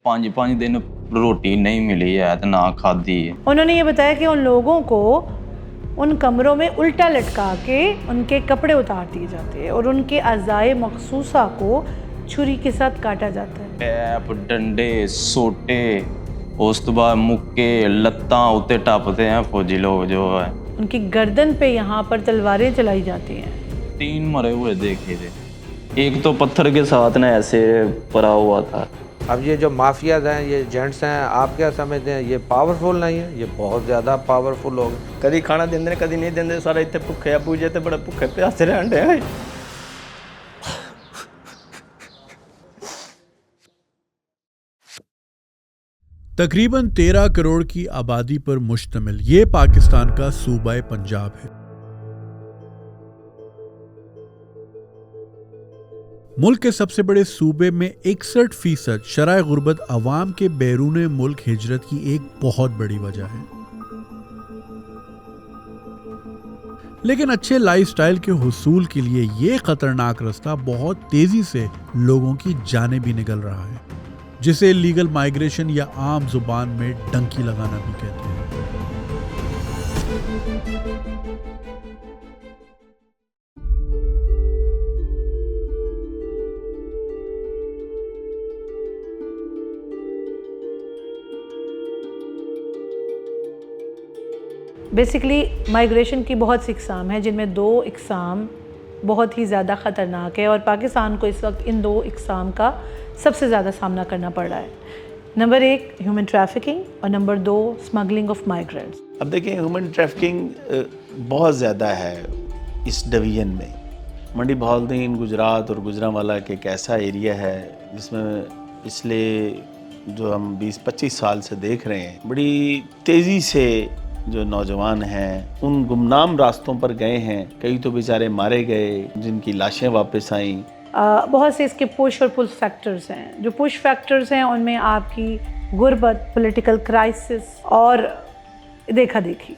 5 दिन रोटी नहीं मिली है तो ना खाधी है। उन्होंने ये बताया कि उन लोगों को उन कमरों में उल्टा लटका के उनके कपड़े उतार दिए जाते हैं और उनके अज़ाए मखसूसा को छुरी के साथ काटा जाता है। पैप डंडे सोटे उस तो बाद मुक्के लत्तां उत्ते टापते हैं फौजी लोग जो है। उनकी गर्दन पे यहाँ पर तलवारें चलाई जाती हैं। 3 मरे हुए देखे थे, एक तो पत्थर के साथ ना ऐसे पड़ा हुआ था। अब ये जो माफियाज हैं, ये जेंट्स हैं, आप क्या समझते हैं ये पावरफुल नहीं है? ये बहुत ज़्यादा पावरफुल हो गए। कभी खाना देंगे कभी नहीं देंगे, सारा इतने भुखे आ पूजे थे, बड़े भुखे प्यासे रहते हैं। तकरीबन 13 करोड़ की आबादी पर मुश्तमिल ये पाकिस्तान का सूबा पंजाब है। मुल्क के सबसे बड़े सूबे में 61% शराय गुर्बत अवाम के बैरून मुल्क हिजरत की एक बहुत बड़ी वजह है। लेकिन अच्छे लाइफस्टाइल के हुसूल के लिए ये खतरनाक रास्ता बहुत तेजी से लोगों की जानें भी निकल रहा है, जिसे लीगल माइग्रेशन या आम जुबान में डंकी लगाना भी कहते हैं। बेसिकली माइग्रेशन की बहुत सी इकसाम है, जिनमें 2 इकसाम बहुत ही ज़्यादा ख़तरनाक है और पाकिस्तान को इस वक्त इन 2 इकसाम का सबसे ज़्यादा सामना करना पड़ रहा है। नंबर 1 ह्यूमन ट्रैफिकिंग और नंबर 2 स्मगलिंग ऑफ माइग्रेंट्स। अब देखिए, ह्यूमन ट्रैफिकिंग बहुत ज़्यादा है इस डिवीज़न में। मंडी बहाउद्दीन गुजरात और गुजरांवाला के एक ऐसा एरिया है जिसमें पिछले जो हम 20-25 साल से देख रहे हैं, बड़ी तेज़ी से जो नौजवान हैं उन गुमनाम रास्तों पर गए हैं। कई तो बेचारे मारे गए, जिनकी लाशें वापस आईं। बहुत से इसके पुश और पुल फैक्टर्स हैं। जो पुश फैक्टर्स हैं उनमें आपकी गुर्बत, पॉलिटिकल क्राइसिस और देखा देखी।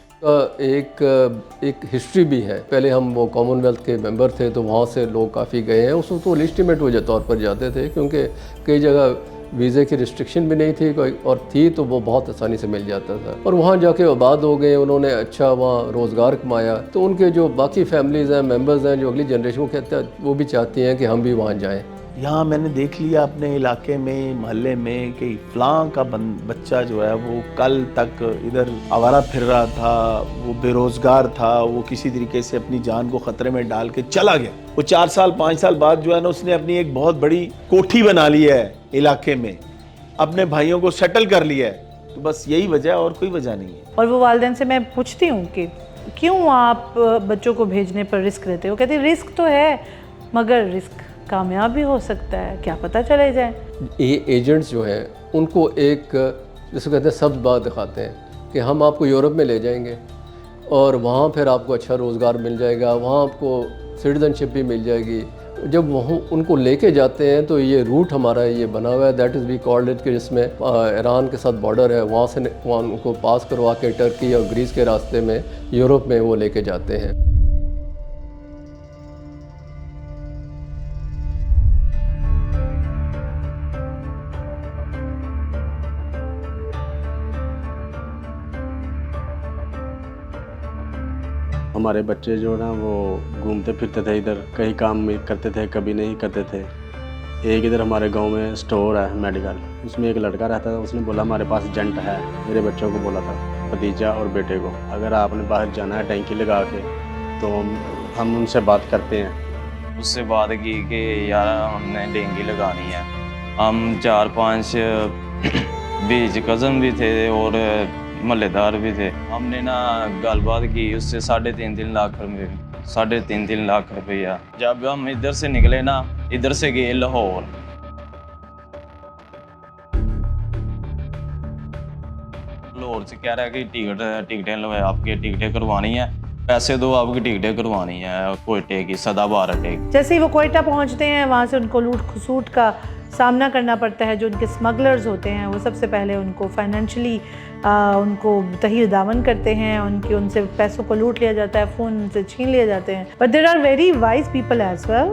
एक हिस्ट्री भी है। पहले हम वो कॉमनवेल्थ के मेंबर थे तो वहाँ से लोग काफ़ी गए हैं। उस वक्त वो लिस्टिमेट वजह तौर पर जाते थे, क्योंकि कई जगह वीज़े की रिस्ट्रिक्शन भी नहीं थी कोई, और थी तो वो बहुत आसानी से मिल जाता था। और वहाँ जाके आबाद हो गए, उन्होंने अच्छा वहाँ रोज़गार कमाया। तो उनके जो बाकी फैमिलीज़ हैं, मेंबर्स हैं, जो अगली जनरेशन को कहते हैं, वो भी चाहती हैं कि हम भी वहाँ जाएँ। यहाँ मैंने देख लिया अपने इलाके में, मोहल्ले में, कि फलां का बच्चा जो है वो कल तक इधर आवारा फिर रहा था, वो बेरोज़गार था, वो किसी तरीके से अपनी जान को ख़तरे में डाल के चला गया। वो 4 साल 5 साल बाद जो है ना, उसने अपनी एक बहुत बड़ी कोठी बना ली है इलाके में, अपने भाइयों को सेटल कर लिया है। तो बस यही वजह, और कोई वजह नहीं है। और वो वालिदैन से मैं पूछती हूँ कि क्यों आप बच्चों को भेजने पर रिस्क लेते हो? कहते हैं रिस्क तो है, मगर रिस्क कामयाब भी हो सकता है, क्या पता चले जाए। ये एजेंट्स जो हैं उनको एक जिसको कहते हैं सब्ज़ बात दिखाते हैं कि हम आपको यूरोप में ले जाएंगे और वहाँ फिर आपको अच्छा रोज़गार मिल जाएगा, वहाँ आपको सिटीजनशिप भी मिल जाएगी। जब वहाँ उनको लेके जाते हैं तो ये रूट हमारा ये बना हुआ है, that is we called it, कि जिसमें ईरान के साथ बॉर्डर है, वहाँ से वहाँ उनको पास करवा के टर्की और ग्रीस के रास्ते में यूरोप में वो लेके जाते हैं। हमारे बच्चे जो ना वो घूमते फिरते थे इधर, कहीं काम करते थे, कभी नहीं करते थे। एक इधर हमारे गांव में स्टोर है मेडिकल, उसमें एक लड़का रहता था, उसने बोला हमारे पास एजेंट है। मेरे बच्चों को बोला था, भतीजा और बेटे को, अगर आपने बाहर जाना है टैंकी लगा के तो हम उनसे बात करते हैं। उससे बात की कि यार हमने डेंगी लगानी है। हम 4-5 बीच कज़न भी थे और महल्लेदार भी थे। हमने ना गलबात की उससे 3.5 लाख रुपया। जब हम इधर से निकले ना, इधर से गए लाहौर। लाहौर से कह रहा है कि टिकटें लो, आपकी टिकटें करवानी है, पैसे दो, आपकी टिकटें करवानी है कोयटे की, सदाबहार अड्डे की। जैसे ही वो कोयटा पहुंचते हैं, वहाँ से उनको लूट खसूट का सामना करना पड़ता है। जो उनके स्मगलर्स होते हैं वो सबसे पहले उनको फाइनेंशली उनको तहीर दामन करते हैं, उनसे पैसों को लूट लिया जाता है, फ़ोन उनसे छीन लिए जाते हैं। But there are very wise people as well.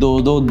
2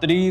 3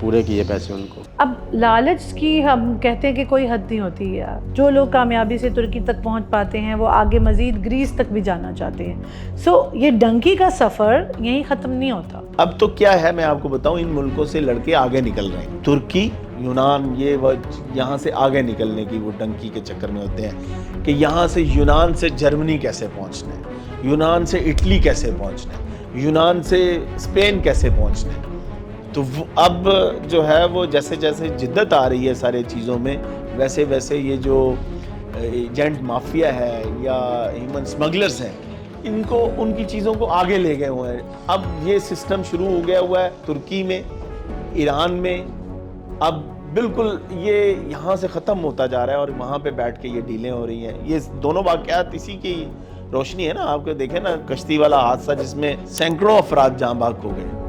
पूरे किए पैसे उनको। अब लालच की हम कहते हैं कि कोई हद नहीं होती यार। जो लोग कामयाबी से तुर्की तक पहुंच पाते हैं वो आगे मज़ीद ग्रीस तक भी जाना चाहते हैं। सो ये डंकी का सफ़र यहीं ख़त्म नहीं होता। अब तो क्या है, मैं आपको बताऊं, इन मुल्कों से लड़के आगे निकल रहे हैं। तुर्की, यूनान, ये वो यहाँ से आगे निकलने की वो डंकी के चक्कर में होते हैं कि यहाँ से यूनान से जर्मनी कैसे पहुँचना है, यूनान से इटली कैसे पहुँचना है, यूनान से स्पेन कैसे पहुँचना है। तो अब जो है वो जैसे जैसे जिद्दत आ रही है सारे चीज़ों में, वैसे वैसे ये जो एजेंट माफिया है या ह्यूमन स्मगलर्स हैं, इनको उनकी चीज़ों को आगे ले गए हुए हैं। अब ये सिस्टम शुरू हो गया हुआ है तुर्की में, ईरान में, अब बिल्कुल ये यहाँ से ख़त्म होता जा रहा है और वहाँ पे बैठ के ये डीलें हो रही हैं। ये दोनों वाक़यात इसी की रोशनी है ना। आपको देखें ना, कश्ती वाला हादसा जिसमें सैकड़ों अफराद जाँ बाग हो गए।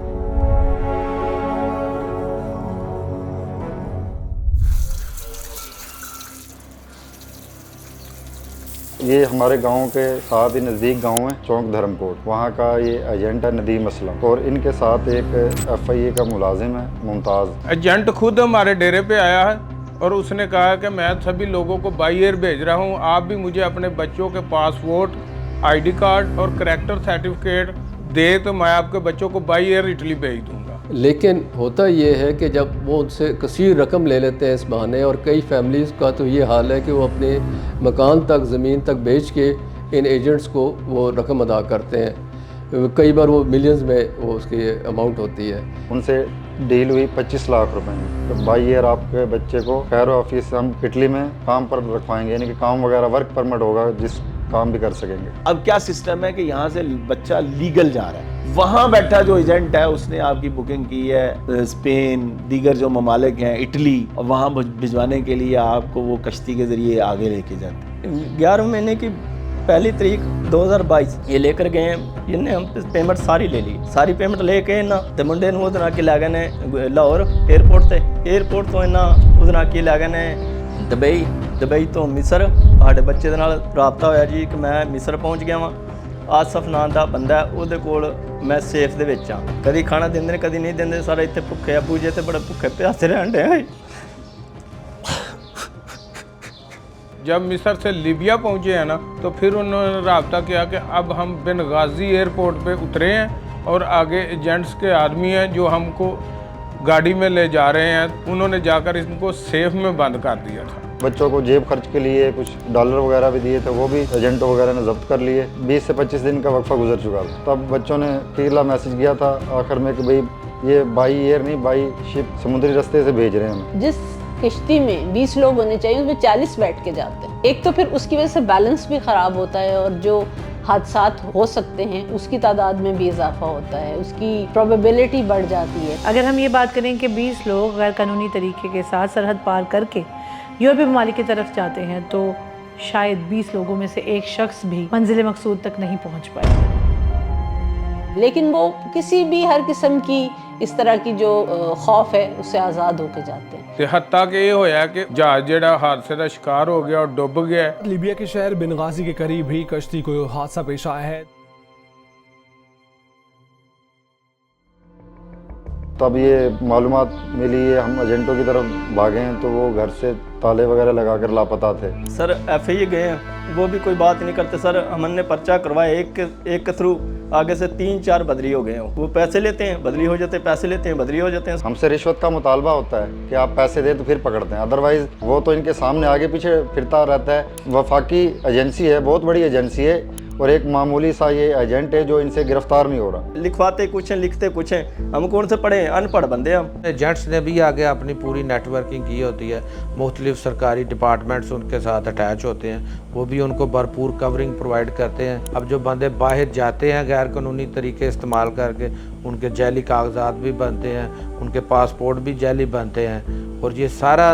ये हमारे गांव के साथ ही नज़दीक गांव है चौक धर्मकोट, वहाँ का ये एजेंट है नदीम असलम और इनके साथ एक FIA का मुलाजिम है मुमताज़। एजेंट खुद हमारे डेरे पे आया है और उसने कहा कि मैं सभी लोगों को बाई एयर भेज रहा हूँ, आप भी मुझे अपने बच्चों के पासपोर्ट, ID कार्ड और करैक्टर सर्टिफिकेट दे तो मैं आपके बच्चों को बाई एयर इटली भेज दूँगा। लेकिन होता ये है कि जब वो उनसे कसीर रकम ले लेते हैं इस बहाने, और कई फैमिलीज़ का तो ये हाल है कि वो अपने मकान तक, ज़मीन तक बेच के इन एजेंट्स को वो रकम अदा करते हैं। कई बार वो मिलियंस में वो उसकी अमाउंट होती है। उनसे डील हुई 25 लाख रुपए में। तो बाई ईयर आपके बच्चे को कैरो ऑफिस से हम इटली में काम पर रखवाएंगे, यानी कि काम वगैरह वर्क परमिट होगा, जिस काम भी कर सकेंगे। अब क्या सिस्टम है कि यहाँ से बच्चा लीगल जा रहा है, वहाँ बैठा जो एजेंट है उसने आपकी बुकिंग की है स्पेन, दीगर जो ममालिक हैं, इटली, और वहाँ भिजवाने के लिए आपको वो कश्ती के ज़रिए आगे लेके जाते हैं। 11 महीने की पहली तारीख 2022 ये लेकर गए हैं। इन्हें हम पेमेंट सारी ले ली, सारी पेमेंट लेके ना तो मुंडे ने उधर के लै गए ने लाहौर एयरपोर्ट से, एयरपोर्ट तो इन्हें उधर के लै गए ने दुबई, दुबई तो मिस्र। साढ़े बच्चे दे नाल राबता होया जी कि मैं मिस्र पहुँच गया वां। आसफ नाम का बंदा है, उहदे कोल मैं सेफ दे विच हां, कदी खाना देंदे ने कदी नहीं देंदे। सारे इत्थे भुखे अबू जी ते बड़े भुखे प्यासे रहन डे हैं। जब मिस्र से लीबिया पहुंचे हैं ना तो फिर उन्होंने राब्ता किया कि अब हम बेनगाजी एयरपोर्ट पे उतरे हैं और आगे एजेंट्स के आदमी हैं जो हमको गाड़ी में ले जा रहे हैं। उन्होंने जाकर इनको सेफ में बंद कर दिया था। बच्चों को जेब खर्च के लिए कुछ डॉलर वगैरह भी दिए थे, वो भी एजेंटों वगैरह ने जब्त कर लिए। 20 से 25 दिन का वक्फा गुजर चुका था। तब बच्चों ने अकेला मैसेज किया था आखिर में कि भाई ये बाई एयर नहीं, बाई शिप समुद्री रास्ते से भेज रहे हैं। जिस किश्ती में 20 लोग होने चाहिए उसमें 40 बैठ के जाते हैं। एक तो फिर उसकी वजह से बैलेंस भी ख़राब होता है और जो हादसात हो सकते हैं उसकी तादाद में भी इजाफा होता है, उसकी प्रोबेबिलिटी बढ़ जाती है। अगर हम ये बात करें कि 20 लोग गैर कानूनी तरीके के साथ सरहद पार करके यूरोपीय ममालिक की तरफ जाते हैं तो शायद 20 लोगों में से एक शख्स भी मंजिल मकसूद तक नहीं पहुंच पाए। लेकिन वो किसी भी हर किस्म की इस तरह की जो खौफ है उससे आज़ाद होके जाते हैं। हत्ता कि ये होया कि जहाज जेड़ा हादसे का शिकार हो गया और डूब गया। लीबिया के शहर बेनगाजी के करीब ही कश्ती को हादसा पेश आया है। तब ये मालूमात मिली है, हम एजेंटों की तरफ भागे हैं तो वो घर से ताले वगैरह लगाकर लापता थे। सर FIA गए हैं, वो भी कोई बात नहीं करते। सर हमने पर्चा करवाया एक के थ्रू, आगे से 3-4 बदली हो गए हैं। वो पैसे लेते हैं, बदली हो जाते हैं, पैसे लेते हैं, बदली हो जाते हैं। हमसे रिश्वत का मुतालबा होता है कि आप पैसे दे तो फिर पकड़ते हैं, अदरवाइज वो तो इनके सामने आगे पीछे फिरता रहता है। वफाकी एजेंसी है, बहुत बड़ी एजेंसी है, और एक मामूली सा ये एजेंट है जो इनसे गिरफ्तार नहीं हो रहा। लिखवाते कुछ हैं, लिखते कुछ हैं, हम कौन से पढ़े हैं, अनपढ़ बंदे हम। एजेंट्स ने भी आगे अपनी पूरी नेटवर्किंग की होती है, मुख्तलिफ सरकारी डिपार्टमेंट्स उनके साथ अटैच होते हैं, वो भी उनको भरपूर कवरिंग प्रोवाइड करते हैं। अब जो बंदे बाहर जाते हैं गैर कानूनी तरीके इस्तेमाल करके, उनके जैली कागजात भी बनते हैं, उनके पासपोर्ट भी जैली बनते हैं, और ये सारा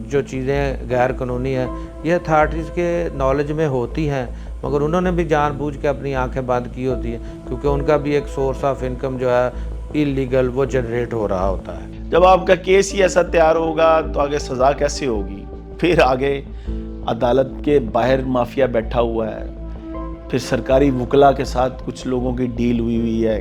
जो चीज़ें गैर कानूनी हैं ये अथॉरिटीज़ के नॉलेज में होती हैं, मगर उन्होंने भी जानबूझ के अपनी आंखें बंद की होती हैं क्योंकि उनका भी एक सोर्स ऑफ इनकम जो है इलीगल वो जनरेट हो रहा होता है। जब आपका केस ही ऐसा तैयार होगा तो आगे सज़ा कैसे होगी? फिर आगे अदालत के बाहर माफिया बैठा हुआ है, फिर सरकारी वकला के साथ कुछ लोगों की डील हुई है